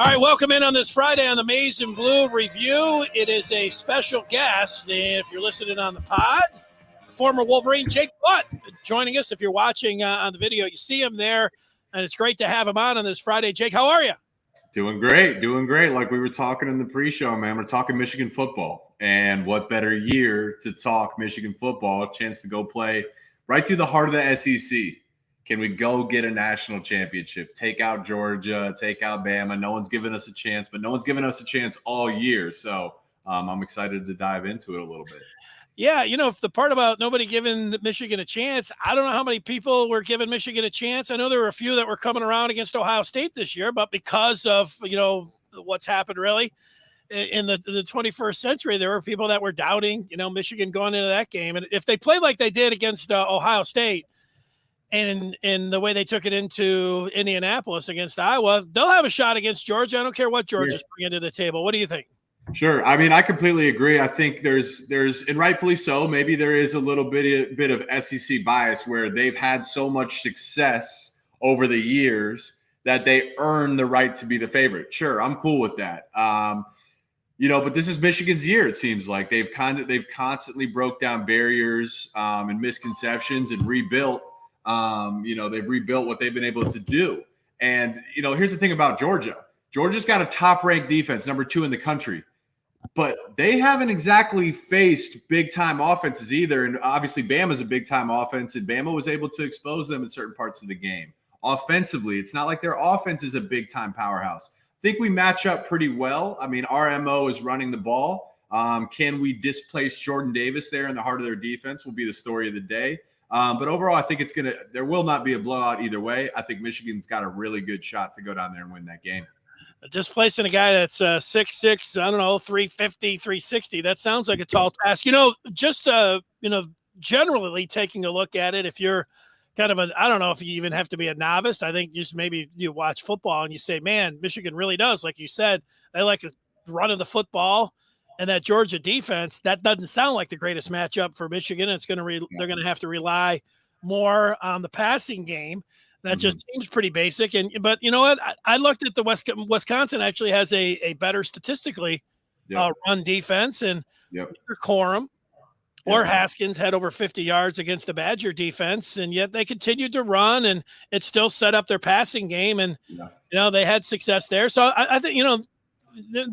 All right, welcome in on this Friday on the Maize and Blue Review. It is a special guest, if you're listening on the pod, former Wolverine Jake Butt joining us. If you're watching on the video, you see him there, and it's great to have him on this Friday. Jake, how are you? Doing great. Like we were talking in the pre-show, man. We're talking Michigan football, and what better year to talk Michigan football, a chance to go play right through the heart of the SEC. Can we go get a national championship? Take out Georgia, take out Bama. No one's given us a chance, but no one's given us a chance all year. So I'm excited to dive into it a little bit. Yeah, if the part about nobody giving Michigan a chance, I don't know how many people were giving Michigan a chance. I know there were a few that were coming around against Ohio State this year, but because of, what's happened really in the 21st century, there were people that were doubting, Michigan going into that game. And if they played like they did against Ohio State, and in the way they took it into Indianapolis against Iowa, they'll have a shot against Georgia. I don't care what Georgia's bringing to the table. What do you think? Sure. I mean, I completely agree. I think there's, and rightfully so, maybe there is a little bit of SEC bias where they've had so much success over the years that they earn the right to be the favorite. Sure, I'm cool with that. But this is Michigan's year. It seems like they've constantly broke down barriers and misconceptions and rebuilt. They've rebuilt what they've been able to do. And, here's the thing about Georgia. Georgia's got a top-ranked defense, number 2 in the country. But they haven't exactly faced big-time offenses either. And obviously Bama's a big-time offense, and Bama was able to expose them in certain parts of the game. Offensively, it's not like their offense is a big-time powerhouse. I think we match up pretty well. I mean, our MO is running the ball. Can we displace Jordan Davis there in the heart of their defense will be the story of the day. But overall, I think there will not be a blowout either way. I think Michigan's got a really good shot to go down there and win that game. Displacing a guy that's 6'6", 350, 360. That sounds like a tall task. Generally taking a look at it, if you're kind of I don't know if you even have to be a novice. I think just maybe you watch football and you say, man, Michigan really does. Like you said, they like the run of the football. And that Georgia defense, that doesn't sound like the greatest matchup for Michigan. It's going to they're going to have to rely more on the passing game. That just seems pretty basic. But you know what? I looked at the Wisconsin actually has a better statistically run defense, and Corum or Haskins had over 50 yards against the Badger defense, and yet they continued to run, and it still set up their passing game, and they had success there. So I think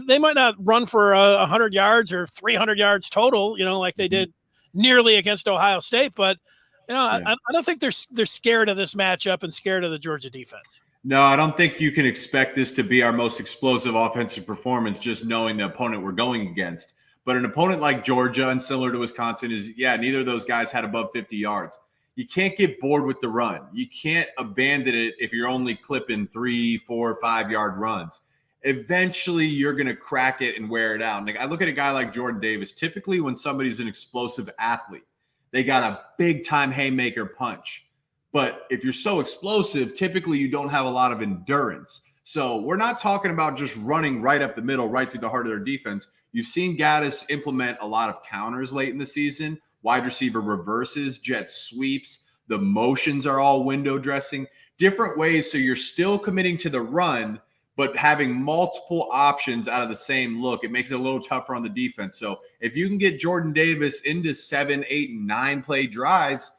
they might not run for 100 yards or 300 yards total, like they did nearly against Ohio State, but. I don't think they're scared of this matchup and scared of the Georgia defense. No, I don't think you can expect this to be our most explosive offensive performance just knowing the opponent we're going against. But an opponent like Georgia and similar to Wisconsin is, neither of those guys had above 50 yards. You can't get bored with the run. You can't abandon it if you're only clipping 3, 4, 5-yard runs. Eventually, you're going to crack it and wear it out. Like I look at a guy like Jordan Davis. Typically, when somebody's an explosive athlete, they got a big-time haymaker punch. But if you're so explosive, typically you don't have a lot of endurance. So we're not talking about just running right up the middle, right through the heart of their defense. You've seen Gaddis implement a lot of counters late in the season, wide receiver reverses, jet sweeps. The motions are all window dressing, different ways. So you're still committing to the run, but having multiple options out of the same look, it makes it a little tougher on the defense. So if you can get Jordan Davis into 7, 8, and 9 play drives,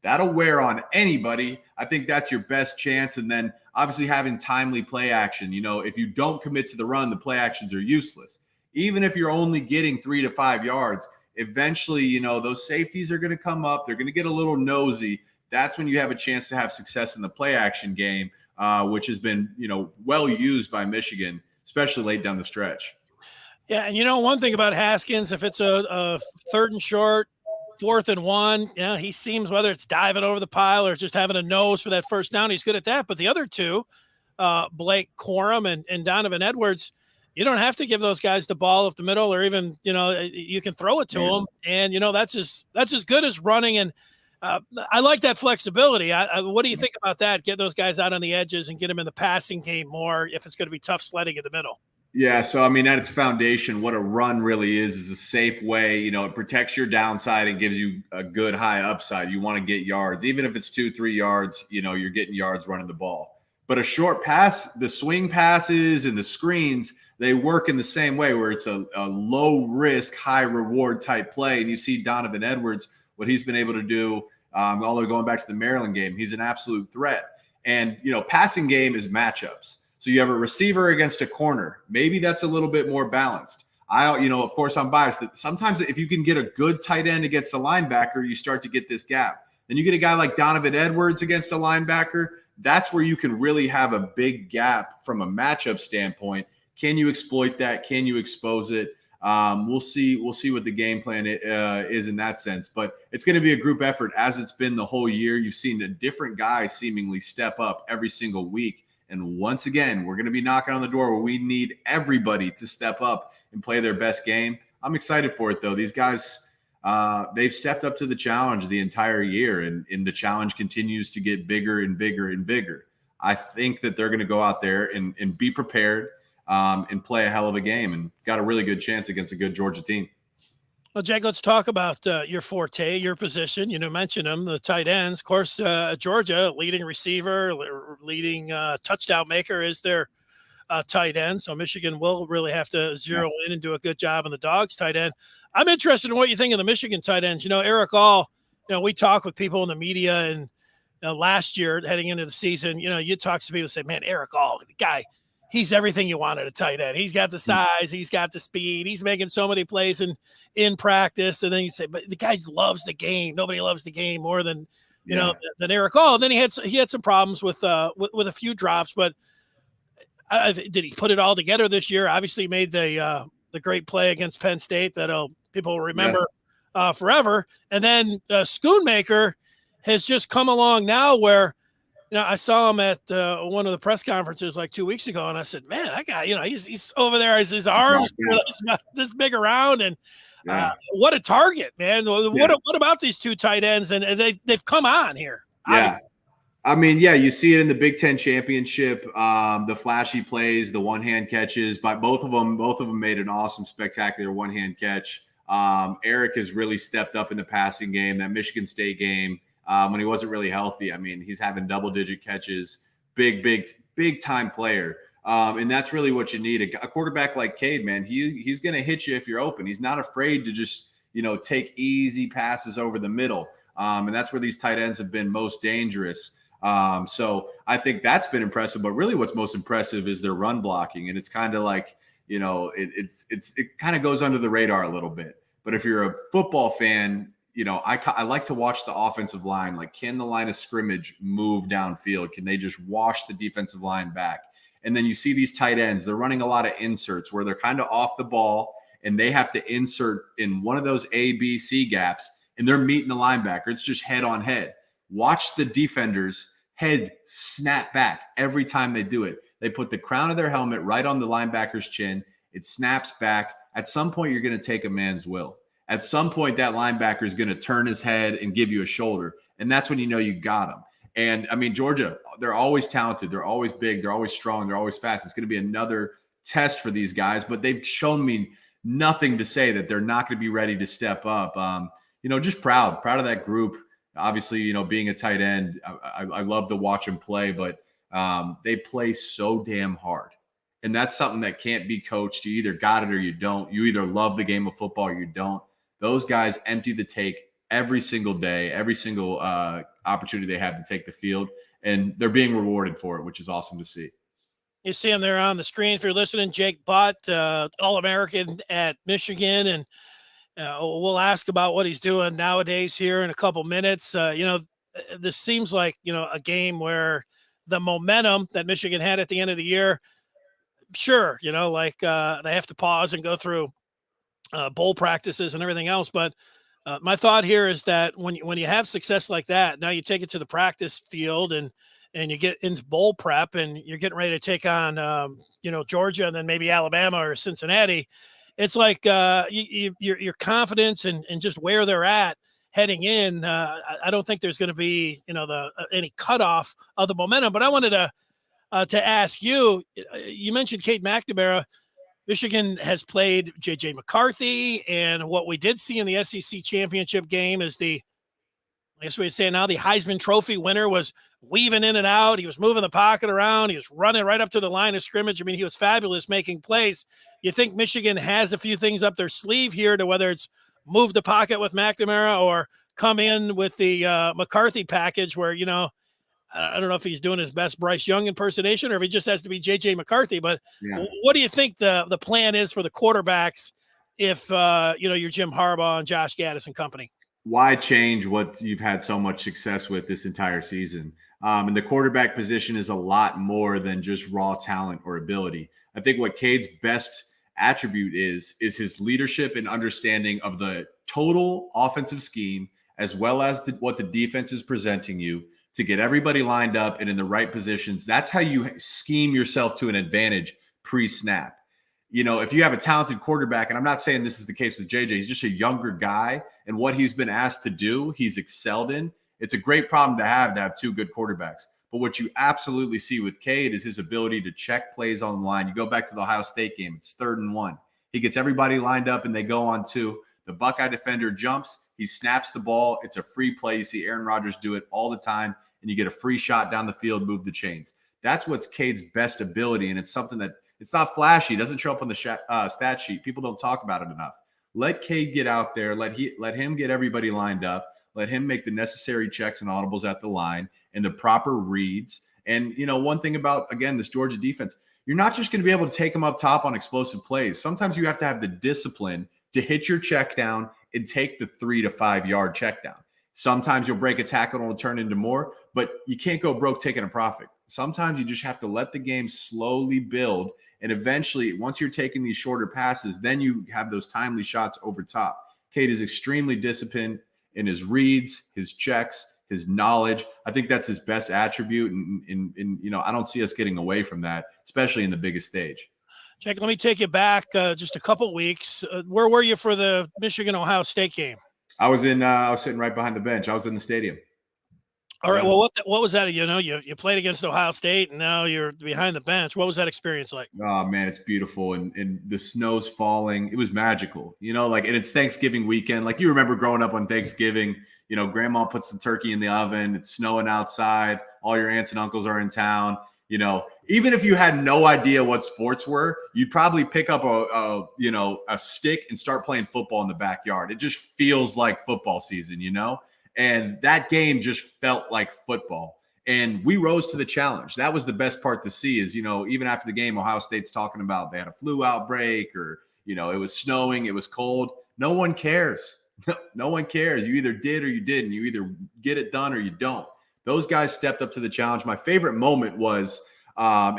that'll wear on anybody. I think that's your best chance. And then obviously having timely play action. If you don't commit to the run, the play actions are useless. Even if you're only getting 3 to 5 yards, eventually, those safeties are going to come up. They're going to get a little nosy. That's when you have a chance to have success in the play action game. Which has been, well used by Michigan, especially late down the stretch. Yeah, and one thing about Haskins, if it's a 3rd and short, 4th and 1, he seems, whether it's diving over the pile or just having a nose for that first down, he's good at that. But the other two, Blake Corum and Donovan Edwards, you don't have to give those guys the ball up the middle, or even, you can throw it to them, and that's as good as running. And I like that flexibility. What do you think about that? Get those guys out on the edges and get them in the passing game more if it's going to be tough sledding in the middle. Yeah, so I mean, at its foundation, what a run really is a safe way. It protects your downside and gives you a good high upside. You want to get yards, even if it's 2-3 yards. You're getting yards running the ball. But a short pass, the swing passes and the screens, they work in the same way where it's a low risk, high reward type play. And you see Donovan Edwards, what he's been able to do, all the way going back to the Maryland game, he's an absolute threat. And, passing game is matchups. So you have a receiver against a corner. Maybe that's a little bit more balanced. Of course, I'm biased. That sometimes if you can get a good tight end against a linebacker, you start to get this gap. Then you get a guy like Donovan Edwards against a linebacker. That's where you can really have a big gap from a matchup standpoint. Can you exploit that? Can you expose it? We'll see what the game plan is in that sense. But it's going to be a group effort, as it's been the whole year. You've seen a different guy seemingly step up every single week. And once again, we're going to be knocking on the door where we need everybody to step up and play their best game. I'm excited for it, though. These guys, they've stepped up to the challenge the entire year, and the challenge continues to get bigger and bigger and bigger. I think that they're going to go out there and be prepared and play a hell of a game, and got a really good chance against a good Georgia team. Well, Jake, let's talk about your forte, your position. Mention them, the tight ends. Of course, Georgia, leading receiver, leading touchdown maker is their tight end. So Michigan will really have to zero in and do a good job on the Dogs tight end. I'm interested in what you think of the Michigan tight ends. Eric All, we talk with people in the media, and last year heading into the season, you talk to people and say, man, Eric All, the guy, he's everything you wanted a tight end. He's got the size, he's got the speed, he's making so many plays in practice. And then you say, but the guy loves the game. Nobody loves the game more than than Eric All. And then he had some problems with a few drops, but did he put it all together this year? Obviously made the great play against Penn State that people will remember forever. And then Schoonmaker has just come along now where, I saw him at one of the press conferences like 2 weeks ago, and I said, man, that guy, he's over there, his arms this big around, and what a target, man. What about these two tight ends? And they've come on here. Obviously. I mean, you see it in the Big Ten championship, the flashy plays, the one-hand catches by both of them. Both of them made an awesome, spectacular one-hand catch. Eric has really stepped up in the passing game. That Michigan State game, when he wasn't really healthy, I mean, he's having double-digit catches, big time player. And that's really what you need. A quarterback like Cade, man, he's going to hit you if you're open. He's not afraid to just, take easy passes over the middle. And that's where these tight ends have been most dangerous. So I think that's been impressive, but really what's most impressive is their run blocking. And it's kind of like, it kind of goes under the radar a little bit. But if you're a football fan, I like to watch the offensive line. Like, can the line of scrimmage move downfield? Can they just wash the defensive line back? And then you see these tight ends, they're running a lot of inserts where they're kind of off the ball and they have to insert in one of those A, B, C gaps, and they're meeting the linebacker. It's just head on head. Watch the defenders head snap back every time they do it. They put the crown of their helmet right on the linebacker's chin. It snaps back. At some point, you're going to take a man's will. At some point, that linebacker is going to turn his head and give you a shoulder. And that's when you know you got him. And, I mean, Georgia, they're always talented. They're always big. They're always strong. They're always fast. It's going to be another test for these guys. But they've shown me nothing to say that they're not going to be ready to step up. Just proud of that group. Obviously, being a tight end, I love to watch them play. But they play so damn hard. And that's something that can't be coached. You either got it or you don't. You either love the game of football or you don't. Those guys empty the tank every single day, every single opportunity they have to take the field, and they're being rewarded for it, which is awesome to see. You see him there on the screen. If you're listening, Jake Butt, All-American at Michigan, and we'll ask about what he's doing nowadays here in a couple minutes. This seems like, a game where the momentum that Michigan had at the end of the year, sure, they have to pause and go through bowl practices and everything else. But my thought here is that when you have success like that, now you take it to the practice field and you get into bowl prep and you're getting ready to take on, Georgia and then maybe Alabama or Cincinnati. It's like your confidence and just where they're at heading in. I don't think there's going to be, any cutoff of the momentum. But I wanted to ask you, you mentioned Cade McNamara. Michigan has played J.J. McCarthy, and what we did see in the SEC championship game is the I guess we'd say now the Heisman Trophy winner was weaving in and out. He was moving the pocket around. He was running right up to the line of scrimmage. I mean, he was fabulous making plays. You think Michigan has a few things up their sleeve here to whether it's move the pocket with McNamara or come in with the McCarthy package where, I don't know if he's doing his best Bryce Young impersonation or if he just has to be J.J. McCarthy. But what do you think the plan is for the quarterbacks if, you're Jim Harbaugh and Josh Gaddis and company? Why change what you've had so much success with this entire season? And the quarterback position is a lot more than just raw talent or ability. I think what Cade's best attribute is his leadership and understanding of the total offensive scheme, as well as what the defense is presenting you to get everybody lined up and in the right positions. That's how you scheme yourself to an advantage pre-snap. If you have a talented quarterback, and I'm not saying this is the case with JJ, he's just a younger guy, and what he's been asked to do, he's excelled in. It's a great problem to have two good quarterbacks. But what you absolutely see with Cade is his ability to check plays on the line. You go back to the Ohio State game, it's 3rd and 1. He gets everybody lined up and they go on 2. The Buckeye defender jumps, he snaps the ball. It's a free play. You see Aaron Rodgers do it all the time, and you get a free shot down the field, move the chains. That's what's Cade's best ability, and it's something that it's not flashy. It doesn't show up on the stat sheet. People don't talk about it enough. Let Cade get out there. Let him get everybody lined up. Let him make the necessary checks and audibles at the line and the proper reads. And, one thing about, again, this Georgia defense, you're not just going to be able to take them up top on explosive plays. Sometimes you have to have the discipline to hit your check down and take the 3 to 5 yard check down. Sometimes you'll break a tackle and it'll turn into more, but you can't go broke taking a profit. Sometimes you just have to let the game slowly build. And eventually, once you're taking these shorter passes, then you have those timely shots over top. Cade is extremely disciplined in his reads, his checks, his knowledge. I think that's his best attribute. And I don't see us getting away from that, especially in the biggest stage. Jack, let me take you back just a couple weeks. Where were you for the Michigan-Ohio State game? I was sitting right behind the bench. I was in the stadium. All right. Well, what was that? You played against Ohio State, and now you're behind the bench. What was that experience like? Oh man, it's beautiful, and the snow's falling. It was magical, and it's Thanksgiving weekend. Like you remember growing up on Thanksgiving, Grandma puts the turkey in the oven. It's snowing outside. All your aunts and uncles are in town. Even if you had no idea what sports were, you'd probably pick up a stick and start playing football in the backyard. It just feels like football season, And that game just felt like football. And we rose to the challenge. That was the best part to see is, even after the game, Ohio State's talking about they had a flu outbreak or, it was snowing, it was cold. No one cares. No one cares. You either did or you didn't. You either get it done or you don't. Those guys stepped up to the challenge. My favorite moment was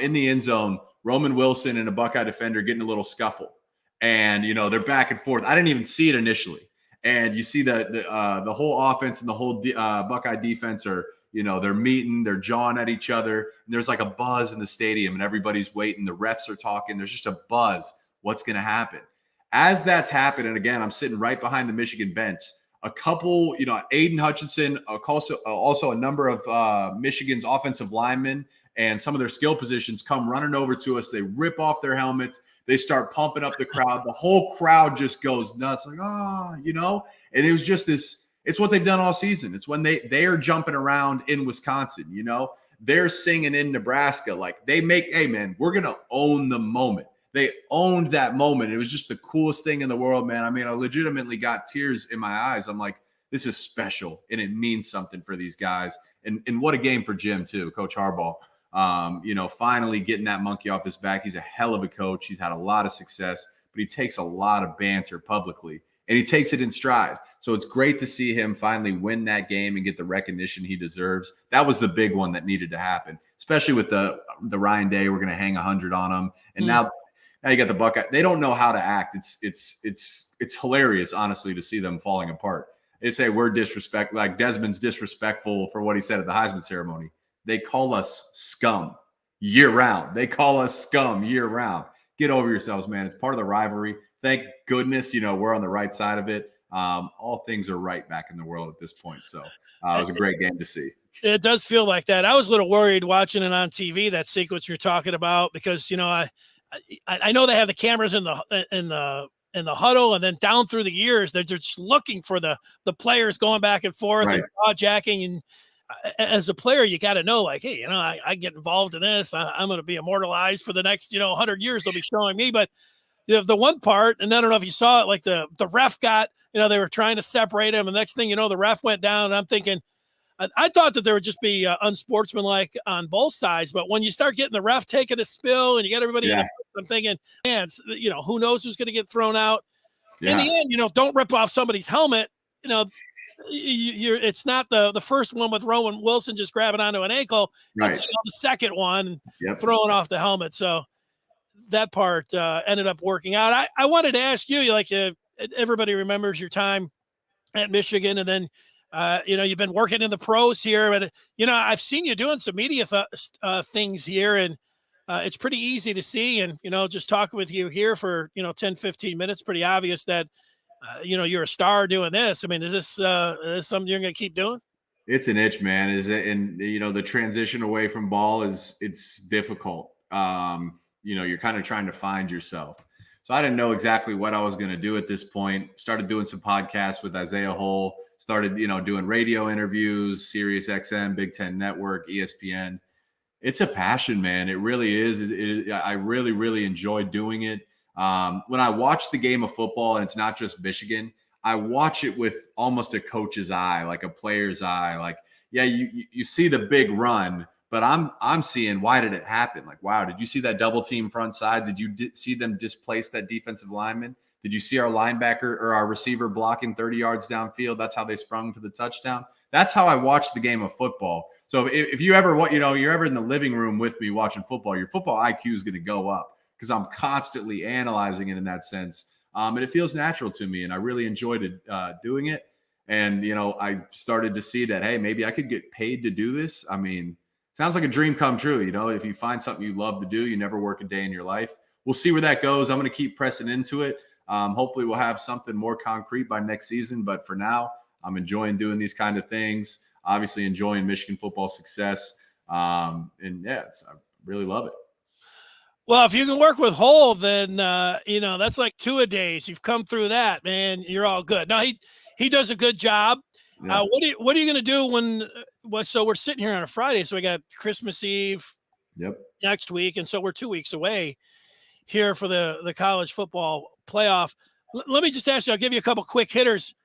in the end zone, Roman Wilson and a Buckeye defender getting a little scuffle. And, they're back and forth. I didn't even see it initially. And you see the whole offense and the whole Buckeye defense are, they're meeting, they're jawing at each other. And there's like a buzz in the stadium and everybody's waiting. The refs are talking. There's just a buzz. What's going to happen? As that's happened, and again, I'm sitting right behind the Michigan bench. A couple, Aiden Hutchinson, also a number of Michigan's offensive linemen and some of their skill positions come running over to us. They rip off their helmets. They start pumping up the crowd. The whole crowd just goes nuts, like, And it was just this, it's what they've done all season. It's when they are jumping around in Wisconsin, They're singing in Nebraska. Like hey, man, we're going to own the moment. They owned that moment. It was just the coolest thing in the world, man. I mean, I legitimately got tears in my eyes. I'm like, this is special, and it means something for these guys. And what a game for Jim, too, Coach Harbaugh. Finally getting that monkey off his back. He's a hell of a coach. He's had a lot of success, but he takes a lot of banter publicly, and he takes it in stride. So it's great to see him finally win that game and get the recognition he deserves. That was the big one that needed to happen, especially with the Ryan Day. We're going to hang 100 on him, and now you got the Buckeye. They don't know how to act. It's hilarious, honestly, to see them falling apart. They say we're disrespectful, like Desmond's disrespectful for what he said at the Heisman ceremony. They call us scum year round. Get over yourselves, man. It's part of the rivalry. Thank goodness, we're on the right side of it. All things are right back in the world at this point. So it was a great game to see. It does feel like that. I was a little worried watching it on TV, that sequence you're talking about, because, I know they have the cameras in the in the huddle, and then down through the years, they're just looking for the players going back and forth Right. and jaw jacking. And as a player, you got to know, like, hey, I get involved in this. I'm going to be immortalized for the next 100 years. They'll be showing me, but the one part, and I don't know if you saw it, like the ref got, they were trying to separate him, and the next thing you know, the ref went down, and I'm thinking, I thought that there would just be unsportsmanlike on both sides, but when you start getting the ref taking a spill and you get everybody in I'm thinking, man, who knows who's going to get thrown out. In the end, don't rip off somebody's helmet. It's not the first one with Rowan Wilson just grabbing onto an ankle. Right. It's the second one throwing off the helmet. So that part ended up working out. I wanted to ask you, everybody remembers your time at Michigan, and then you've been working in the pros here, but I've seen you doing some media things here, and it's pretty easy to see. And just talking with you here for 10, 15 minutes, pretty obvious that you're a star doing this. I mean, is this something you're going to keep doing? It's an itch, man. Is it? And the transition away from ball it's difficult. You're kind of trying to find yourself. So I didn't know exactly what I was going to do at this point. Started doing some podcasts with Isaiah Hull. Started, doing radio interviews, Sirius XM, Big Ten Network, ESPN. It's a passion, man. It really is. I really, really enjoy doing it. When I watch the game of football, and it's not just Michigan, I watch it with almost a coach's eye, like a player's eye. Like, yeah, you see the big run, but I'm seeing, why did it happen? Like, wow, did you see that double team front side? Did you see them displace that defensive lineman? Did you see our linebacker or our receiver blocking 30 yards downfield? That's how they sprung for the touchdown. That's how I watch the game of football. So if you ever, you're ever in the living room with me watching football, your football IQ is going to go up because I'm constantly analyzing it in that sense. And it feels natural to me, and I really enjoyed doing it. And, I started to see that, hey, maybe I could get paid to do this. I mean, sounds like a dream come true. If you find something you love to do, you never work a day in your life. We'll see where that goes. I'm going to keep pressing into it. Hopefully we'll have something more concrete by next season. But for now, I'm enjoying doing these kind of things, obviously enjoying Michigan football success. I really love it. Well, if you can work with Hull, then, that's like 2 a days. You've come through that, man. You're all good. No, he does a good job. Yeah. What are you going to do so we're sitting here on a Friday, so we got Christmas Eve next week, and so we're 2 weeks away here for the college football playoff. Let me just ask you, I'll give you a couple quick hitters.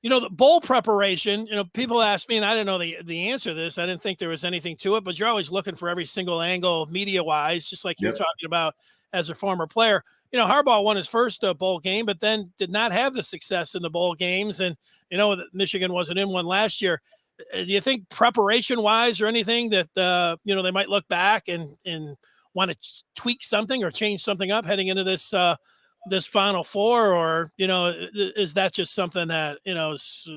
The bowl preparation, people ask me, and I didn't know the answer to this. I didn't think there was anything to it, but you're always looking for every single angle media-wise, just like you're talking about as a former player. Harbaugh won his first bowl game, but then did not have the success in the bowl games. And, Michigan wasn't in one last year. Do you think preparation-wise or anything that, they might look back and want to tweak something or change something up heading into this Final Four, or is that just something that is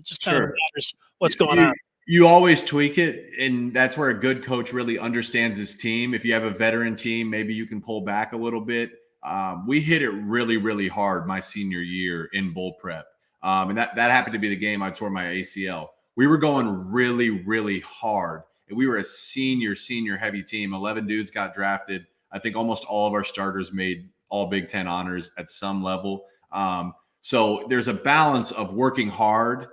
just kind of matters what's going on? You always tweak it, and that's where a good coach really understands his team. If you have a veteran team, maybe you can pull back a little bit. We hit it really, really hard my senior year in bowl prep, and that happened to be the game I tore my ACL. We were going really, really hard, and we were a senior heavy team. 11 dudes got drafted. I think almost all of our starters made all Big Ten honors at some level. So there's a balance of working hard,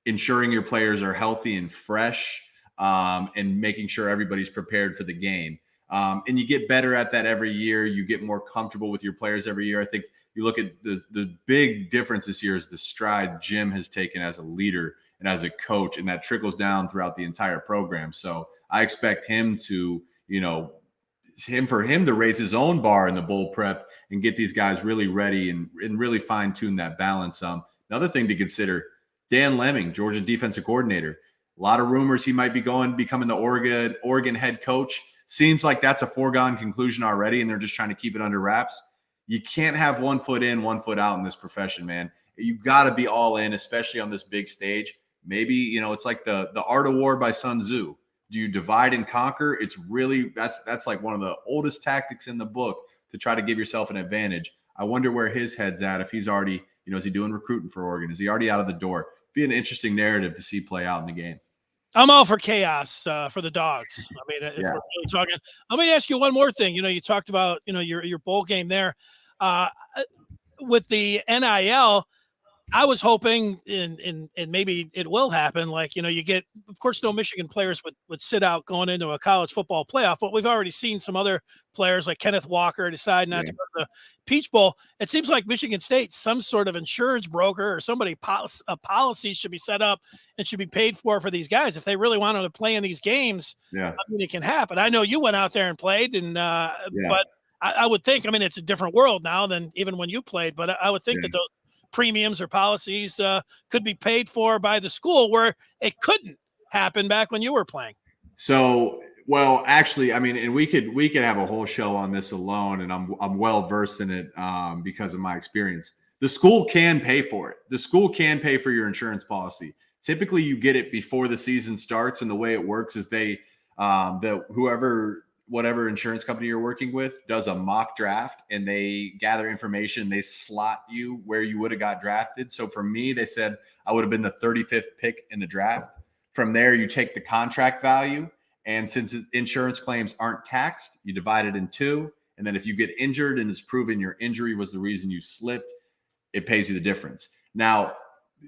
ensuring your players are healthy and fresh, and making sure everybody's prepared for the game. And you get better at that every year. You get more comfortable with your players every year. I think you look at the big difference this year is the stride Jim has taken as a leader and as a coach, and that trickles down throughout the entire program. So I expect him to, for him to raise his own bar in the bowl prep and get these guys really ready and really fine tune that balance. Another thing to consider, Dan Lemming, Georgia defensive coordinator. A lot of rumors he might be becoming the Oregon head coach. Seems like that's a foregone conclusion already, and they're just trying to keep it under wraps. You can't have 1 foot in, 1 foot out in this profession, man. You got to be all in, especially on this big stage. Maybe, it's like the Art of War by Sun Tzu. Do you divide and conquer? It's really, that's like one of the oldest tactics in the book to try to give yourself an advantage. I wonder where his head's at, if he's already, is he doing recruiting for Oregon? Is he already out of the door? Be an interesting narrative to see play out in the game. I'm all for chaos for the Dogs. I mean, if we're really talking, let me ask you one more thing. You talked about, your bowl game there. with the NIL, I was hoping, and maybe it will happen. Like, you get, of course, no Michigan players would sit out going into a college football playoff, but we've already seen some other players like Kenneth Walker decide not to go to the Peach Bowl. It seems like Michigan State, some sort of insurance broker or somebody, a policy should be set up and should be paid for these guys. If they really wanted to play in these games, I mean, it can happen. I know you went out there and played, and but I would think, I mean, it's a different world now than even when you played, but I would think that those premiums or policies could be paid for by the school, where it couldn't happen back when you were playing. So, well, actually, I mean, and we could have a whole show on this alone, and I'm well versed in it because of my experience. The school can pay for it. The school can pay for your insurance policy. Typically, you get it before the season starts, and the way it works is they, whatever insurance company you're working with does a mock draft, and they gather information. They slot you where you would have got drafted. So for me, they said I would have been the 35th pick in the draft. From there, you take the contract value, and since insurance claims aren't taxed, you divide it in two. And then if you get injured and it's proven your injury was the reason you slipped, it pays you the difference. Now,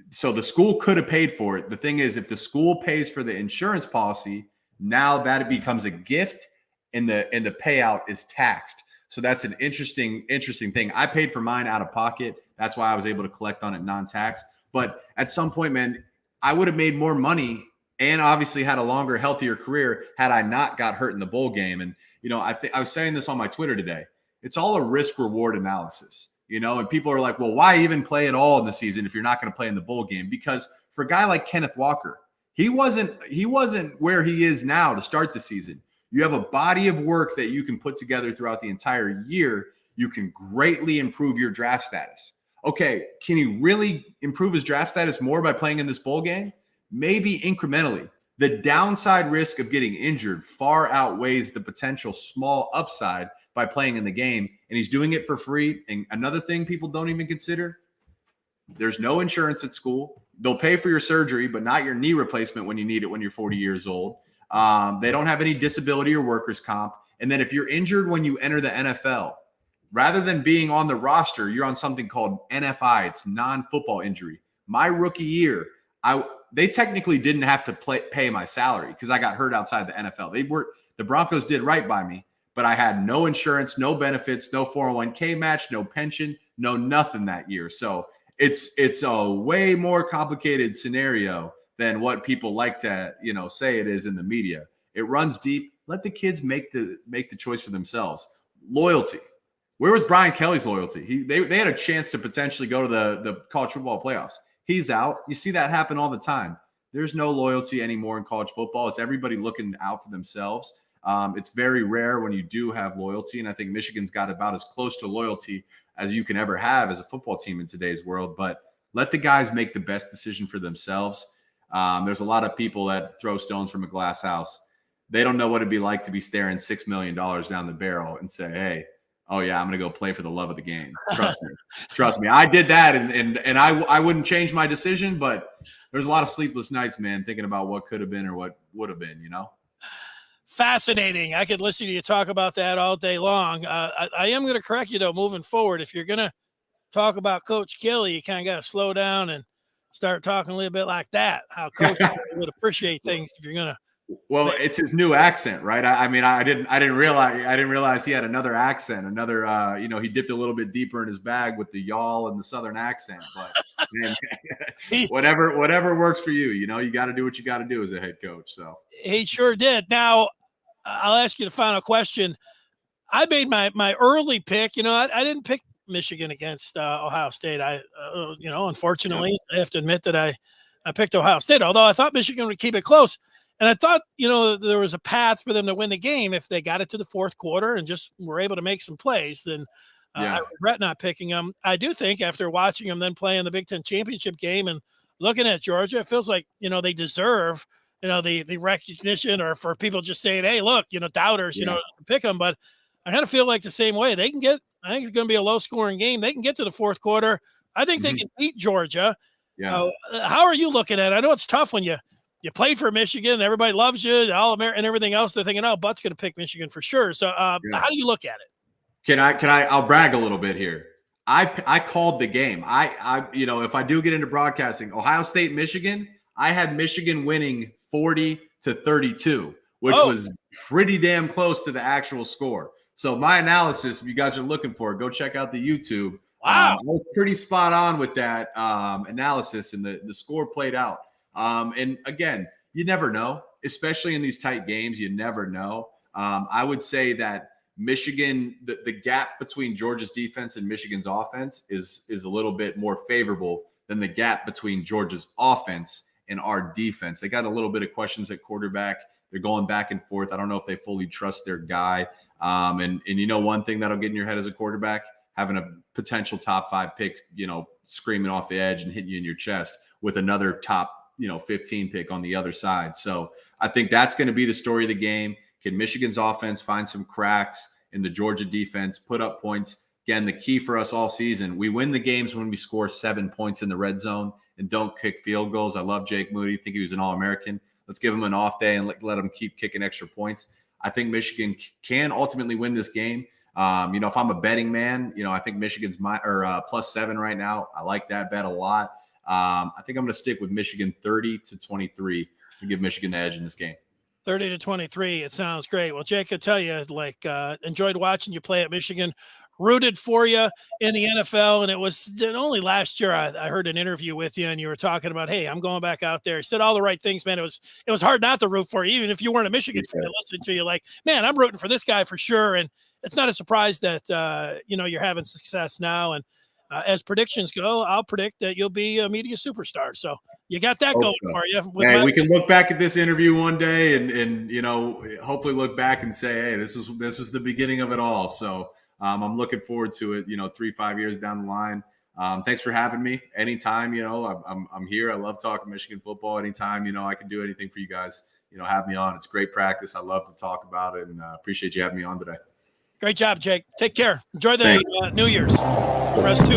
so the school could have paid for it. The thing is, if the school pays for the insurance policy, now that it becomes a gift, and the payout is taxed. So that's an interesting thing. I paid for mine out of pocket. That's why I was able to collect on it non-tax. But at some point, man, I would have made more money and obviously had a longer, healthier career had I not got hurt in the bowl game. And, I was saying this on my Twitter today. It's all a risk reward analysis, and people are like, well, why even play at all in the season if you're not going to play in the bowl game? Because for a guy like Kenneth Walker, he wasn't where he is now to start the season. You have a body of work that you can put together throughout the entire year. You can greatly improve your draft status. Okay, can he really improve his draft status more by playing in this bowl game? Maybe incrementally. The downside risk of getting injured far outweighs the potential small upside by playing in the game, and he's doing it for free. And another thing people don't even consider, there's no insurance at school. They'll pay for your surgery, but not your knee replacement when you need it when you're 40 years old. They don't have any disability or workers' comp. And then if you're injured when you enter the NFL, rather than being on the roster, you're on something called NFI. It's non-football injury. My rookie year, they technically didn't have to pay my salary because I got hurt outside the NFL. The Broncos did right by me, but I had no insurance, no benefits, no 401k match, no pension, no nothing that year. So it's a way more complicated scenario than what people like to, say it is in the media. It runs deep. Let the kids make the choice for themselves. Loyalty. Where was Brian Kelly's loyalty? They had a chance to potentially go to the college football playoffs. He's out. You see that happen all the time. There's no loyalty anymore in college football. It's everybody looking out for themselves. It's very rare when you do have loyalty, and I think Michigan's got about as close to loyalty as you can ever have as a football team in today's world. But let the guys make the best decision for themselves. There's a lot of people that throw stones from a glass house. They don't know what it'd be like to be staring $6 million down the barrel and say, hey, oh yeah, I'm going to go play for the love of the game. Trust me. I did that, and I wouldn't change my decision, but there's a lot of sleepless nights, man, thinking about what could have been or what would have been, Fascinating. I could listen to you talk about that all day long. I am going to correct you, though, moving forward. If you're going to talk about Coach Kelly, you kind of got to slow down and start talking a little bit like that, how Coach would appreciate things if you're going to. Well, it's his new accent, right? I mean, I didn't realize he had another accent. Another, he dipped a little bit deeper in his bag with the y'all and the Southern accent. But man, whatever works for you, you got to do what you got to do as a head coach. So he sure did. Now, I'll ask you the final question. I made my early pick. I didn't pick Michigan against Ohio State. Unfortunately, I have to admit that I picked Ohio State, although I thought Michigan would keep it close. And I thought, there was a path for them to win the game if they got it to the fourth quarter and just were able to make some plays. And I regret not picking them. I do think after watching them then play in the Big Ten championship game and looking at Georgia, it feels like, they deserve, the recognition, or for people just saying, hey, look, doubters, pick them. But I kind of feel like the same way. I think it's going to be a low scoring game. They can get to the fourth quarter. I think they can beat Georgia. Yeah. How are you looking at it? I know it's tough when you played for Michigan, everybody loves you, All-American and everything else. They're thinking, oh, Butt's going to pick Michigan for sure. So how do you look at it? I'll brag a little bit here. I called the game. If I do get into broadcasting, Ohio State, Michigan, I had Michigan winning 40-32, which was pretty damn close to the actual score. So my analysis, if you guys are looking for it, go check out the YouTube. Wow. I was pretty spot on with that analysis, and the score played out. And again, you never know, especially in these tight games. You never know. I would say that Michigan, the gap between Georgia's defense and Michigan's offense is a little bit more favorable than the gap between Georgia's offense and our defense. They got a little bit of questions at quarterback. They're going back and forth. I don't know if they fully trust their guy. And one thing that'll get in your head as a quarterback, having a potential top 5 pick, screaming off the edge and hitting you in your chest with another top, 15 pick on the other side. So I think that's going to be the story of the game. Can Michigan's offense find some cracks in the Georgia defense, put up points? Again, the key for us all season, we win the games when we score 7 points in the red zone and don't kick field goals. I love Jake Moody. Think he was an All-American. Let's give him an off day and let him keep kicking extra points. I think Michigan can ultimately win this game. If I'm a betting man, I think Michigan's +7 right now. I like that bet a lot. I think I'm going to stick with Michigan 30-23 to give Michigan the edge in this game. 30-23. It sounds great. Well, Jake, I tell you, enjoyed watching you play at Michigan, rooted for you in the NFL. And it was only last year I heard an interview with you and you were talking about, hey, I'm going back out there. You said all the right things, man. It was hard not to root for you, even if you weren't a Michigan fan, listening to you like, man, I'm rooting for this guy for sure. And it's not a surprise that, you're having success now. And as predictions go, I'll predict that you'll be a media superstar. So you got that going for you. Hey, we can look back at this interview one day and hopefully look back and say, hey, this was the beginning of it all. So I'm looking forward to it, 3-5 years down the line. Thanks for having me. Anytime, I'm here. I love talking Michigan football. Anytime, I can do anything for you guys, have me on. It's great practice. I love to talk about it, and appreciate you having me on today. Great job, Jake. Take care. Enjoy the New Year's. The rest too.